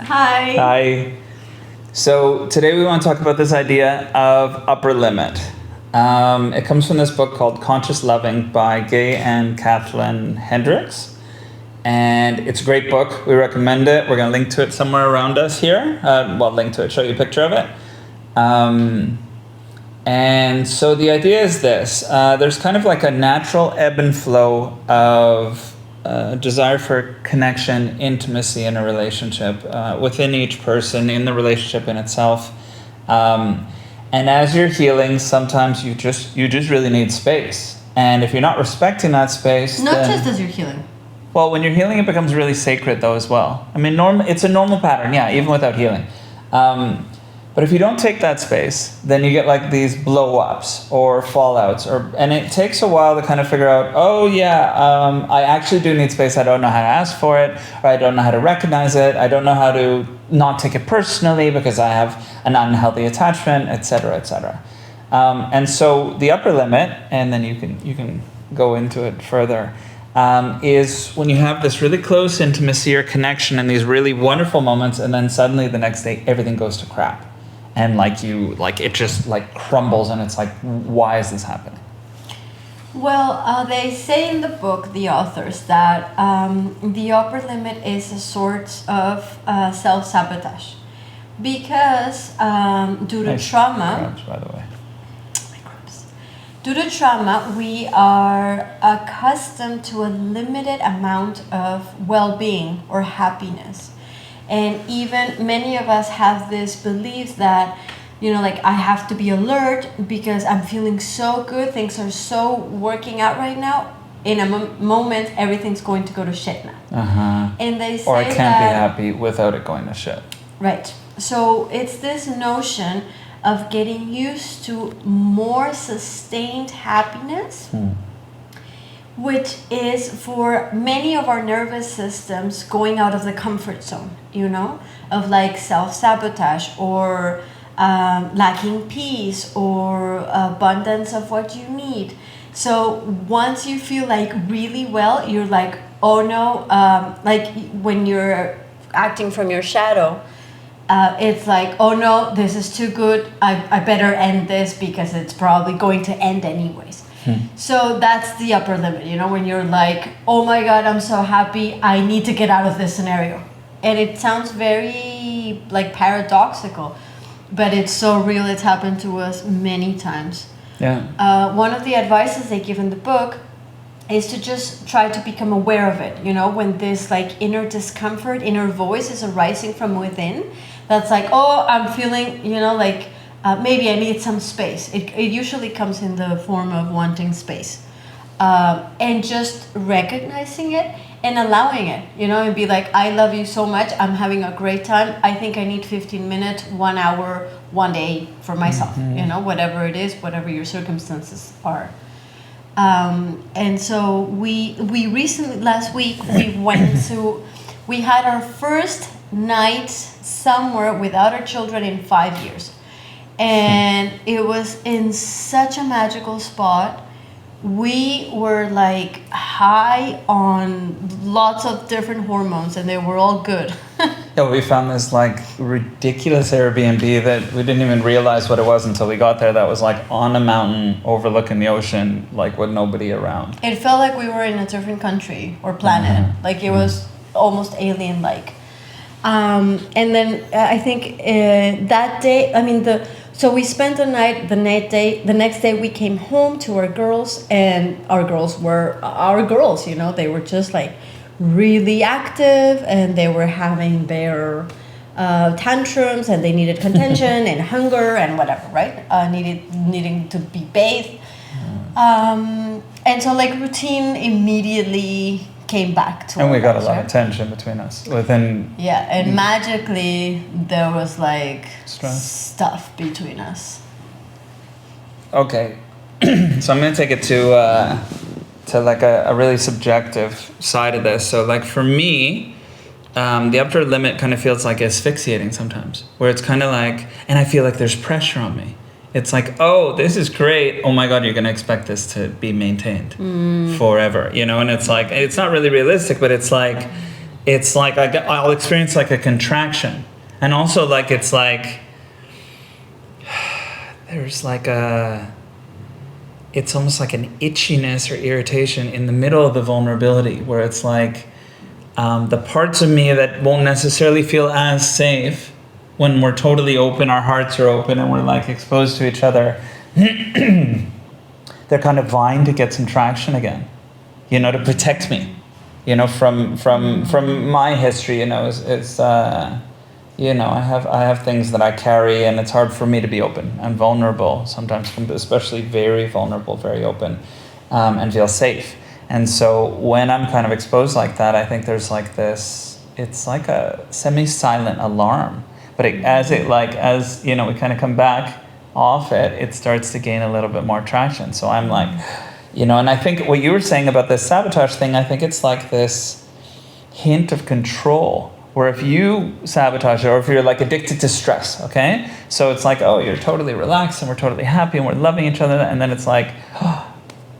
Hi. Hi. So today we want to talk about this idea of upper limit. It comes from this book called Conscious Loving by Gay and Kathleen Hendricks. And it's a great book. We recommend it. We're going to link to it somewhere around us here. Link to it, show you a picture of it. And so the idea is this. There's kind of like a natural ebb and flow of desire for connection, intimacy in a relationship within each person, in the relationship in itself. And as you're healing, sometimes you just really need space. And if you're not respecting that space, Not just as you're healing. Well, when you're healing, it becomes really sacred though as well. I mean, it's a normal pattern, yeah, even without healing. But if you don't take that space, then you get like these blow-ups or fallouts, and it takes a while to kind of figure out, I actually do need space. I don't know how to ask for it, or I don't know how to recognize it. I don't know how to not take it personally because I have an unhealthy attachment, etc., etc. And so the upper limit, and then you can go into it further, is when you have this really close intimacy or connection and these really wonderful moments, and then suddenly the next day everything goes to crap. And it just crumbles, and it's like, why is this happening? Well, they say in the book, the authors, that the upper limit is a sort of self-sabotage. Because due to trauma... Crabs, by the way. Due to trauma, we are accustomed to a limited amount of well-being or happiness. And even many of us have this belief that, I have to be alert because I'm feeling so good. Things are so working out right now. In a moment, everything's going to go to shit now. Uh-huh. And they say or I can't be happy without it going to shit. Right. So it's this notion of getting used to more sustained happiness, which is for many of our nervous systems going out of the comfort zone, of self-sabotage or lacking peace or abundance of what you need. So once you feel really well, you're like, oh no, when you're acting from your shadow, it's like, oh no, this is too good. I better end this because it's probably going to end anyways. So that's the upper limit, when you're like, oh my God, I'm so happy. I need to get out of this scenario. And it sounds very paradoxical, but it's so real. It's happened to us many times. Yeah. One of the advices they give in the book is to just try to become aware of it. When this inner discomfort, inner voice is arising from within, that's I'm feeling, maybe I need some space. It usually comes in the form of wanting space. And just recognizing it and allowing it, and be like, I love you so much. I'm having a great time. I think I need 15 minutes, 1 hour, 1 day for myself, whatever it is, whatever your circumstances are. And so we recently, last week, we had our first night somewhere without our children in 5 years. And it was in such a magical spot. We were high on lots of different hormones, and they were all good. Yeah, we found this ridiculous Airbnb that we didn't even realize what it was until we got there. That was on a mountain overlooking the ocean, with nobody around. It felt like we were in a different country or planet. It was almost alien-like. And then I think that day, so we spent the night. The next day we came home to our girls, and our girls were our girls. They were just really active, and they were having their tantrums, and they needed contention and hunger and whatever, right? Needing to be bathed, and so routine immediately came back to us. And we got a lot of tension between us within. Yeah, and magically there was stress stuff between us. Okay, so I'm gonna take it to a really subjective side of this. So for me, the upper limit kind of feels asphyxiating sometimes, where it's kind of and I feel there's pressure on me. It's oh, this is great. Oh my God, you're going to expect this to be maintained forever, And it's it's not really realistic, but it's it's like I'll experience like a contraction, and also like it's like there's like it's almost like an itchiness or irritation in the middle of the vulnerability, where it's like the parts of me that won't necessarily feel as safe when we're totally open, our hearts are open, and we're like exposed to each other. They're kind of vying to get some traction again, you know, to protect me, you know, from my history. You know, it's you know, I have things that I carry, and it's hard for me to be open and vulnerable sometimes, especially very vulnerable, very open, and feel safe. And so when I'm kind of exposed like that, I think there's like this, it's like a semi-silent alarm, but as you know, we kind of come back off it, it starts to gain a little bit more traction. So I'm like, you know, and I think what you were saying about this sabotage thing, I think it's like this hint of control, where if you sabotage it, or if you're like addicted to stress, okay? So it's like, oh, you're totally relaxed and we're totally happy and we're loving each other, and then it's like, oh,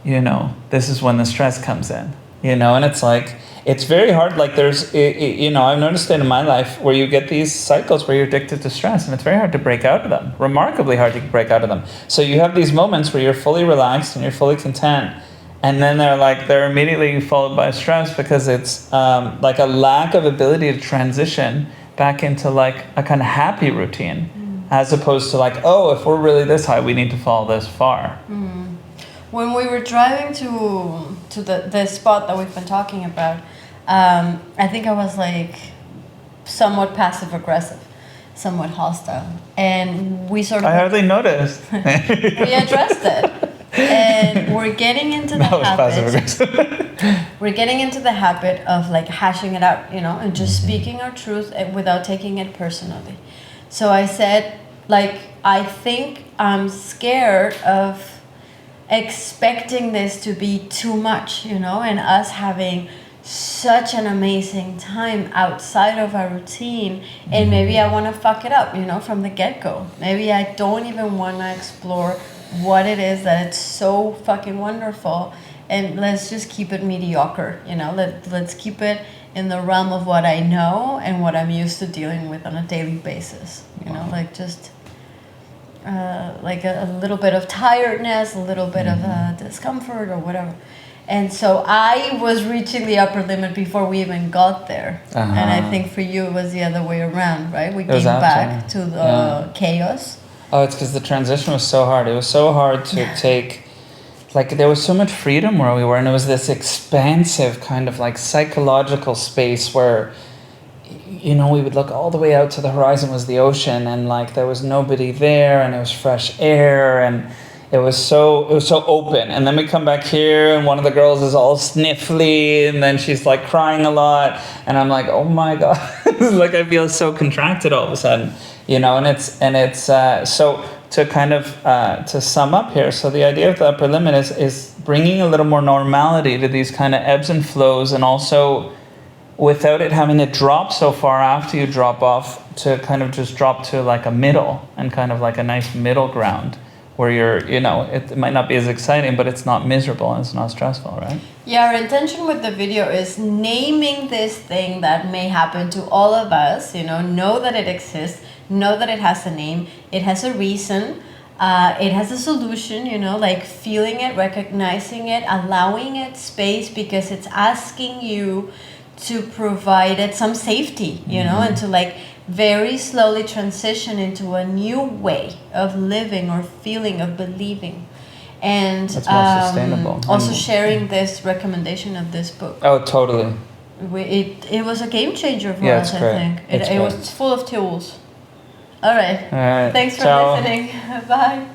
you know, this is when the stress comes in, you know, and it's like, it's very hard. Like there's, you know, I've noticed it in my life where you get these cycles where you're addicted to stress, and it's very hard to break out of them, remarkably hard to break out of them. So you have these moments where you're fully relaxed and you're fully content, and then they're immediately followed by stress, because it's like a lack of ability to transition back into like a kind of happy routine, as opposed to like, oh, if we're really this high, we need to fall this far. When we were driving to the spot that we've been talking about, I think I was like somewhat passive aggressive, somewhat hostile, and we sort of I hardly noticed. we addressed it, and we're getting into the habit. We're getting into the habit of like hashing it out, you know, and just speaking our truth without taking it personally. So I said, like, I think I'm scared of expecting this to be too much, you know, and us having such an amazing time outside of our routine, and maybe I want to fuck it up, you know, from the get-go. Maybe I don't even want to explore what it is that it's so fucking wonderful, and let's just keep it mediocre, you know, let's keep it in the realm of what I know and what I'm used to dealing with on a daily basis, you know, like just like a little bit of tiredness, a little bit of discomfort or whatever. And so I was reaching the upper limit before we even got there. And I think for you it was the other way around, right? We came back to the chaos. Oh, it's because the transition was so hard. It was so hard to take, like there was so much freedom where we were, and it was this expansive kind of like psychological space where, you know, we would look all the way out to the horizon was the ocean, and like there was nobody there, and it was fresh air, and it was so open. And then we come back here, and one of the girls is all sniffly, and then she's like crying a lot, and I'm like, oh my god, like I feel so contracted all of a sudden, you know. And it's so to kind of to sum up here, so the idea of the upper limit is bringing a little more normality to these kind of ebbs and flows, and also without it having to drop so far after you drop off, to kind of just drop to like a middle, and kind of like a nice middle ground where you're, you know, it might not be as exciting, but it's not miserable and it's not stressful, right? Yeah, our intention with the video is naming this thing that may happen to all of us, you know that it exists, know that it has a name, it has a reason, it has a solution, you know, like feeling it, recognizing it, allowing it space, because it's asking you to provide it some safety, you know, and to like very slowly transition into a new way of living or feeling, of believing. And that's more sustainable. Also sharing this recommendation of this book. Oh, totally. It was a game changer for Yeah, us, I great. think. It was full of tools. All right. All right. Thanks for Ciao. listening. Bye.